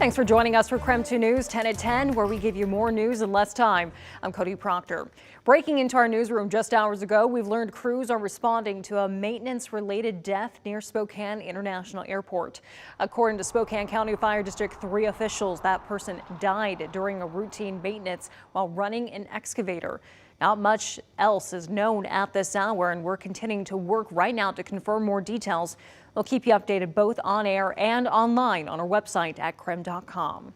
Thanks for joining us for KREM 2 News 10 at 10, where we give you more news in less time. I'm Cody Proctor. Breaking into our newsroom just hours ago, we've learned crews are responding to a maintenance-related death near Spokane International Airport. According to Spokane County Fire District 3 officials, that person died during a routine maintenance while running an excavator. Not much else is known at this hour, and we're continuing to work right now to confirm more details. We'll keep you updated both on air and online on our website at KREM.com.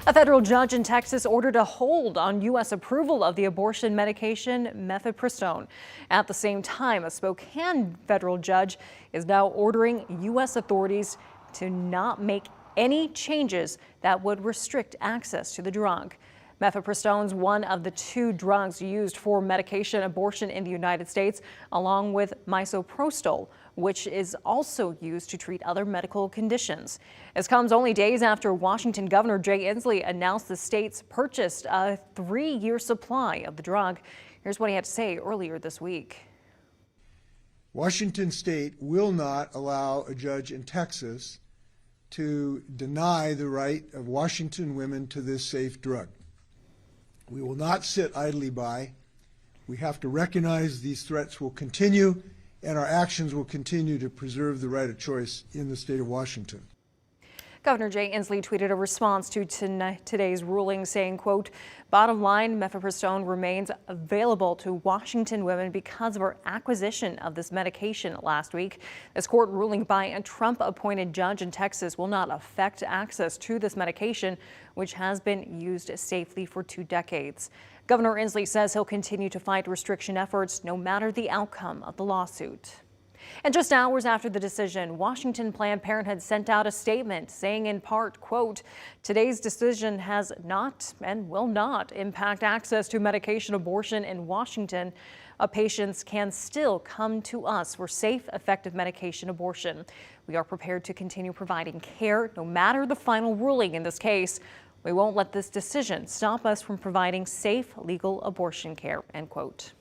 A federal judge in Texas ordered a hold on U.S. approval of the abortion medication mifepristone. At the same time, a Spokane federal judge is now ordering U.S. authorities to not make any changes that would restrict access to the drug. Mifepristone is one of the 2 drugs used for medication abortion in the United States, along with misoprostol, which is also used to treat other medical conditions. This comes only days after Washington Governor Jay Inslee announced the state's purchased a 3-year supply of the drug. Here's what he had to say earlier this week. Washington State will not allow a judge in Texas to deny the right of Washington women to this safe drug. We will not sit idly by. We have to recognize these threats will continue, and our actions will continue to preserve the right of choice in the state of Washington. Governor Jay Inslee tweeted a response to today's ruling saying, quote, "Bottom line, mifepristone remains available to Washington women because of our acquisition of this medication last week. This court ruling by a Trump-appointed judge in Texas will not affect access to this medication, which has been used safely for 2 decades. Governor Inslee says he'll continue to fight restriction efforts no matter the outcome of the lawsuit. And just hours after the decision, Washington Planned Parenthood sent out a statement saying in part, quote, "Today's decision has not and will not impact access to medication abortion in Washington. Patients can still come to us for safe, effective medication abortion. We are prepared to continue providing care no matter the final ruling in this case. We won't let this decision stop us from providing safe, legal abortion care," end quote.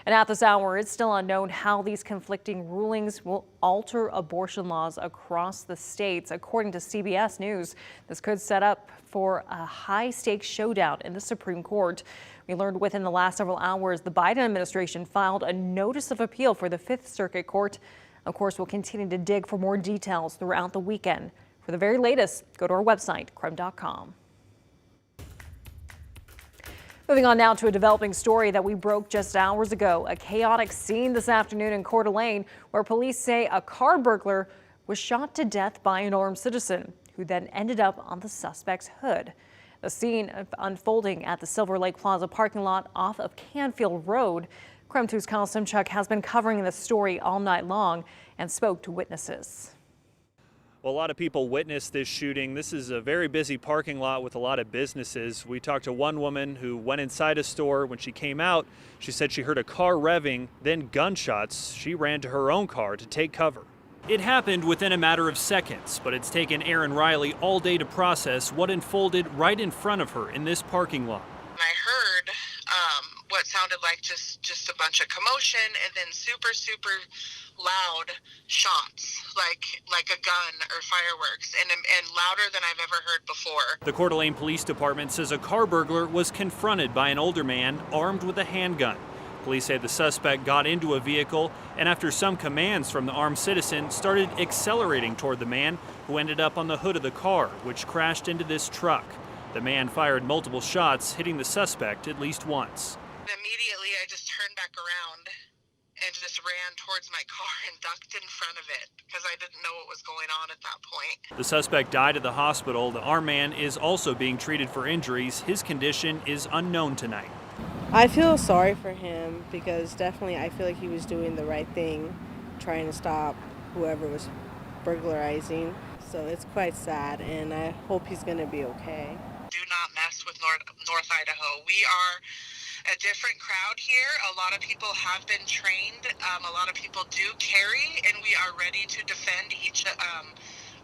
And at this hour, it's still unknown how these conflicting rulings will alter abortion laws across the states. According to CBS News, this could set up for a high-stakes showdown in the Supreme Court. We learned within the last several hours, the Biden administration filed a notice of appeal for the 5th Circuit Court. Of course, we'll continue to dig for more details throughout the weekend. For the very latest, go to our website, KREM.com. Moving on now to a developing story that we broke just hours ago. A chaotic scene this afternoon in Coeur d'Alene, where police say a car burglar was shot to death by an armed citizen, who then ended up on the suspect's hood. The scene unfolding at the Silver Lake Plaza parking lot off of Canfield Road. KREM 2's Kyle Simchuk has been covering this story all night long and spoke to witnesses. Well, a lot of people witnessed this shooting. This is a very busy parking lot with a lot of businesses. We talked to one woman who went inside a store. When she came out, she said she heard a car revving, then gunshots. She ran to her own car to take cover. It happened within a matter of seconds, but it's taken Erin Riley all day to process what unfolded right in front of her in this parking lot. I heard what sounded like just a bunch of commotion, and then super loud shots, like a gun or fireworks, and louder than I've ever heard before. The Coeur d'Alene Police Department says a car burglar was confronted by an older man armed with a handgun. Police say the suspect got into a vehicle and, after some commands from the armed citizen, started accelerating toward the man, who ended up on the hood of the car, which crashed into this truck. The man fired multiple shots, hitting the suspect at least once. Immediately, I just turned back around and just ran towards my car and ducked in front of it because I didn't know what was going on at that point. The suspect died at the hospital. The armed man is also being treated for injuries. His condition is unknown tonight. I feel sorry for him because definitely I feel like he was doing the right thing, trying to stop whoever was burglarizing. So it's quite sad, and I hope he's going to be okay. Do not mess with North Idaho. We are a different crowd here. A lot of people have been trained. A lot of people do carry, and we are ready to defend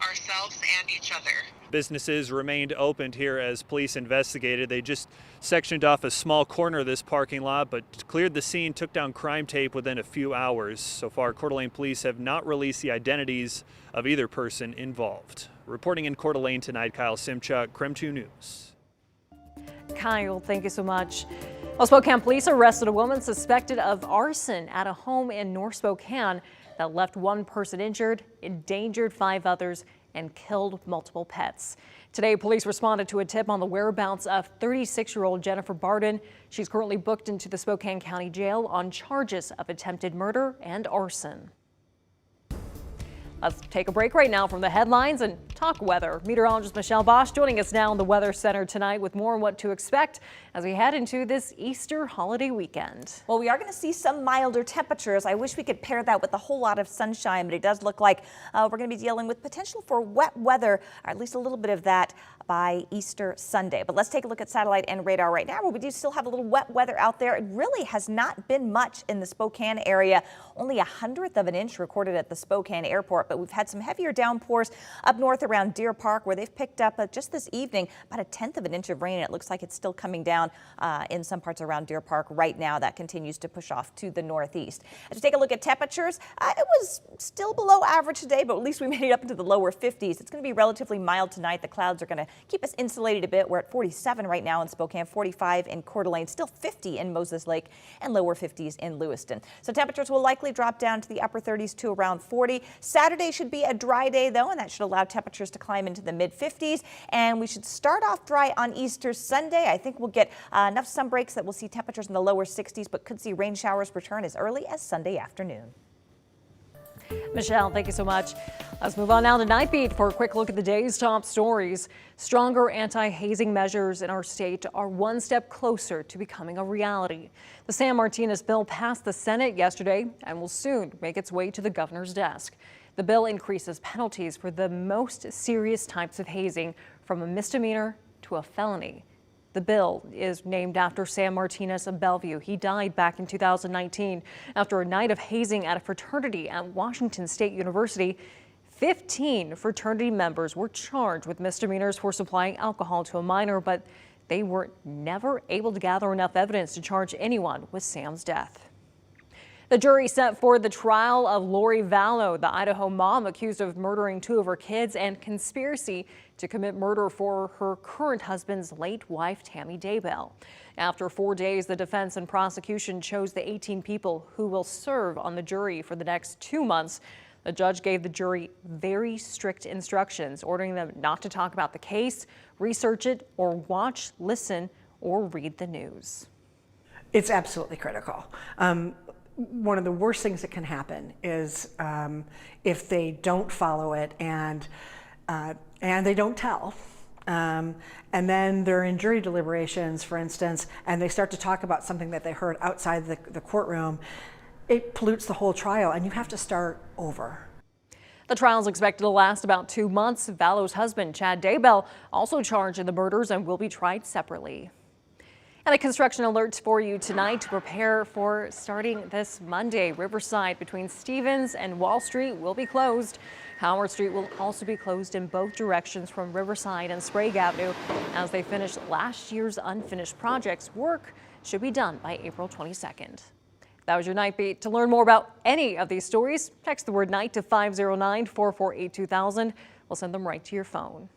ourselves and each other. Businesses remained opened here as police investigated. They just sectioned off a small corner of this parking lot, but cleared the scene, took down crime tape within a few hours. So far, Coeur d'Alene police have not released the identities of either person involved. Reporting in Coeur d'Alene tonight, Kyle Simchuk, KREM 2 News. Kyle, thank you so much. Well, Spokane police arrested a woman suspected of arson at a home in North Spokane that left one person injured, endangered 5 others, and killed multiple pets. Today, police responded to a tip on the whereabouts of 36-year-old Jennifer Barden. She's currently booked into the Spokane County Jail on charges of attempted murder and arson. Let's take a break right now from the headlines and talk weather. Meteorologist Michelle Bosch joining us now in the Weather Center tonight with more on what to expect as we head into this Easter holiday weekend. Well, we are going to see some milder temperatures. I wish we could pair that with a whole lot of sunshine, but it does look like we're going to be dealing with potential for wet weather, or at least a little bit of that by Easter Sunday. But let's take a look at satellite and radar right now, where we do still have a little wet weather out there. It really has not been much in the Spokane area. Only 1/100 of an inch recorded at the Spokane airport, but we've had some heavier downpours up north around Deer Park, where they've picked up just this evening about 1/10 of an inch of rain. And it looks like it's still coming down in some parts around Deer Park right now. That continues to push off to the northeast. As we take a look at temperatures, it was still below average today, but at least we made it up into the lower 50s. It's going to be relatively mild tonight. The clouds are going to keep us insulated a bit. We're at 47 right now in Spokane, 45 in Coeur d'Alene, still 50 in Moses Lake, and lower 50s in Lewiston. So temperatures will likely drop down to the upper 30s to around 40. Saturday should be a dry day, though, and that should allow temperatures to climb into the mid 50s. And we should start off dry on Easter Sunday. I think we'll get enough sun breaks that we'll see temperatures in the lower 60s, but could see rain showers return as early as Sunday afternoon. Michelle, thank you so much. Let's move on now to Nightbeat for a quick look at the day's top stories. Stronger anti-hazing measures in our state are one step closer to becoming a reality. The San Martinez bill passed the Senate yesterday and will soon make its way to the governor's desk. The bill increases penalties for the most serious types of hazing from a misdemeanor to a felony. The bill is named after San Martinez of Bellevue. He died back in 2019 after a night of hazing at a fraternity at Washington State University. 15 fraternity members were charged with misdemeanors for supplying alcohol to a minor, but they were never able to gather enough evidence to charge anyone with Sam's death. The jury set for the trial of Lori Vallow, the Idaho mom accused of murdering 2 of her kids and conspiracy to commit murder for her current husband's late wife, Tammy Daybell. After 4 days, the defense and prosecution chose the 18 people who will serve on the jury for the next 2 months. The judge gave the jury very strict instructions, ordering them not to talk about the case, research it, or watch, listen, or read the news. It's absolutely critical. One of the worst things that can happen is if they don't follow it and they don't tell. And then they're in jury deliberations, for instance, and they start to talk about something that they heard outside the courtroom. It pollutes the whole trial, and you have to start over. The trial is expected to last about 2 months. Vallow's husband, Chad Daybell, also charged in the murders and will be tried separately. And a construction alert for you tonight to prepare for starting this Monday. Riverside between Stevens and Wall Street will be closed. Howard Street will also be closed in both directions from Riverside and Sprague Avenue as they finish last year's unfinished projects. Work should be done by April 22nd. That was your Night Beat. To learn more about any of these stories, text the word night to 509-448-2000. We'll send them right to your phone.